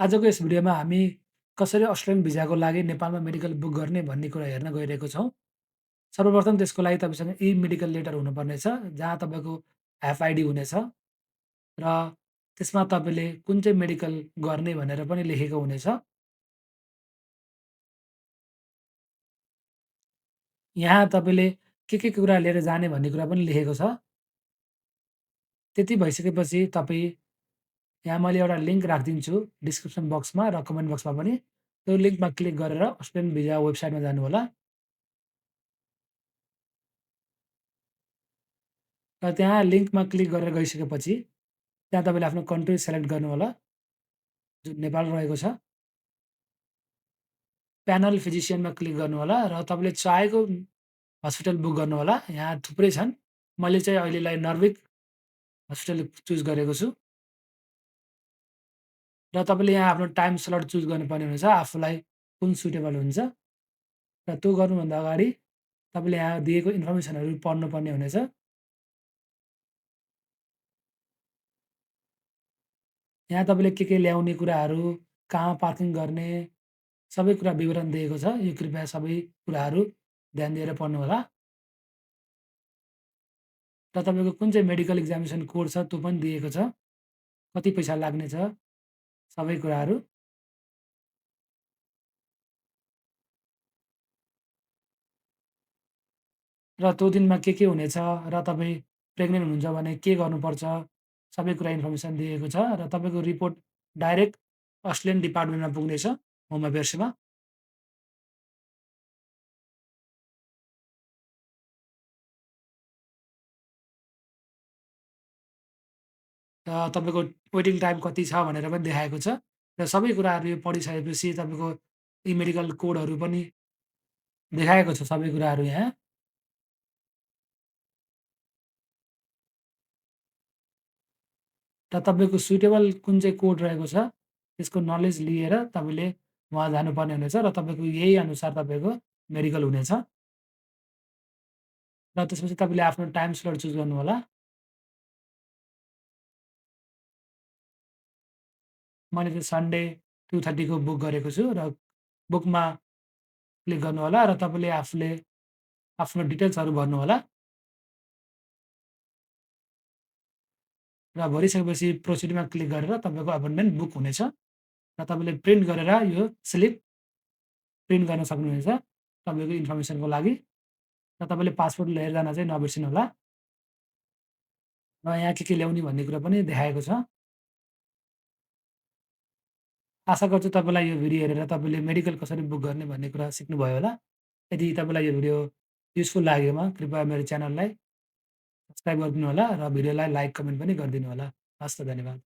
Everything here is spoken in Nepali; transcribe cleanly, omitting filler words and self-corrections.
आजको यस भिडियोमा हामी कसरी अस्ट्रेलियन भिजाको लागि नेपालमा मेडिकल बुक गर्ने भन्ने कुरा हेर्न गइरहेको छौँ। सर्वप्रथम त्यसको लागि तपाईँसँग ई-मेडिकल लेटर हुनुपर्नेछ, जहाँ तपाईँको एफआइडी हुनेछ र त्यसमा तपाईँले कुन चाहिँ मेडिकल गर्ने भनेर पनि लेखेको हुनेछ। यहाँ तपाईँले के कुरा लिएर जाने भन्ने कुरा पनि लेखेको छ। त्यति भइसकेपछि तपाईँ यहाँ मैले एउटा लिङ्क राखिदिन्छु डिस्क्रिप्सन बक्समा र कमेन्ट बक्समा पनि। त्यो लिङ्कमा क्लिक गरेर अस्ट्रेलियन भिजा वेबसाइटमा जानुहोला। र त्यहाँ लिङ्कमा क्लिक गरेर गइसकेपछि त्यहाँ तपाईँले आफ्नो कन्ट्री सेलेक्ट गर्नुहोला, जुन नेपाल रहेको छ। प्यानल फिजिसियनमा क्लिक गर्नुहोला र तपाईँले चाहेको हस्पिटल बुक गर्नुहोला। यहाँ थुप्रै छन्। मैले चाहिँ अहिलेलाई नर्विक हस्पिटल चुज गरेको छु र तपाईँले यहाँ आफ्नो टाइम स्लट चुज गर्नुपर्ने हुनेछ, आफूलाई कुन सुटेबल हुन्छ र त्यो गर्नुभन्दा अगाडि तपाईँले यहाँ दिएको इन्फर्मेसनहरू पढ्नुपर्ने हुनेछ। यहाँ तपाईँले के ल्याउने कुराहरू, कहाँ पार्किङ गर्ने, सबै कुरा विवरण दिएको छ। यो कृपया सबै कुराहरू ध्यान दिएर पढ्नुहोला र तपाईँको कुन चाहिँ मेडिकल एक्जामिनेसन कोड छ त्यो पनि दिएको छ, कति पैसा लाग्नेछ, सबै कुराहरू। र त्यो दिनमा के हुनेछ र तपाईँ प्रेग्नेन्ट हुनुहुन्छ भने के गर्नुपर्छ, सबै कुरा इन्फर्मेसन दिएको छ र तपाईँको रिपोर्ट डाइरेक्ट अस्ट्रेलियन डिपार्टमेन्टमा पुग्नेछ, होम अफेयर्समा। र तपाईँको वेटिङ टाइम कति छ भनेर पनि देखाएको छ र सबै कुराहरू यो पढिसकेपछि तपाईँको यी मेडिकल कोडहरू पनि देखाएको छ सबै कुराहरू यहाँ। र तपाईँको सुइटेबल कुन चाहिँ कोड रहेको छ, त्यसको नलेज लिएर तपाईँले वहाँ जानुपर्ने हुनेछ र तपाईँको यही अनुसार तपाईँको मेडिकल हुनेछ। र त्यसपछि तपाईँले आफ्नो टाइम स्लट चुज गर्नुहोला। मैले चाहिँ सन्डे 2:30 को बुक गरेको छु र बुकमा क्लिक गर्नुहोला र तपाईँले आफूले आफ्नो डिटेल्सहरू भर्नुहोला र भरिसकेपछि प्रोसिडमा क्लिक गरेर तपाईँको अपोइन्टमेन्ट बुक हुनेछ र तपाईँले प्रिन्ट गरेर यो स्लिप प्रिन्ट गर्न सक्नुहुनेछ तपाईँको इन्फर्मेसनको लागि र तपाईँले पासपोर्ट लिएर जान चाहिँ नबिर्सिनुहोला र यहाँ के ल्याउने भन्ने कुरा पनि देखाएको छ। आशा गर्छु तपाईँलाई यो भिडियो हेरेर तपाईँले मेडिकल कसरी बुक गर्ने भन्ने कुरा सिक्नुभयो होला। यदि तपाईँलाई यो भिडियो युजफुल लागेमा कृपया मेरो च्यानललाई सब्सक्राइब गरिदिनु होला र भिडियोलाई लाइक, कमेन्ट पनि गरिदिनु होला। हस् त, धन्यवाद।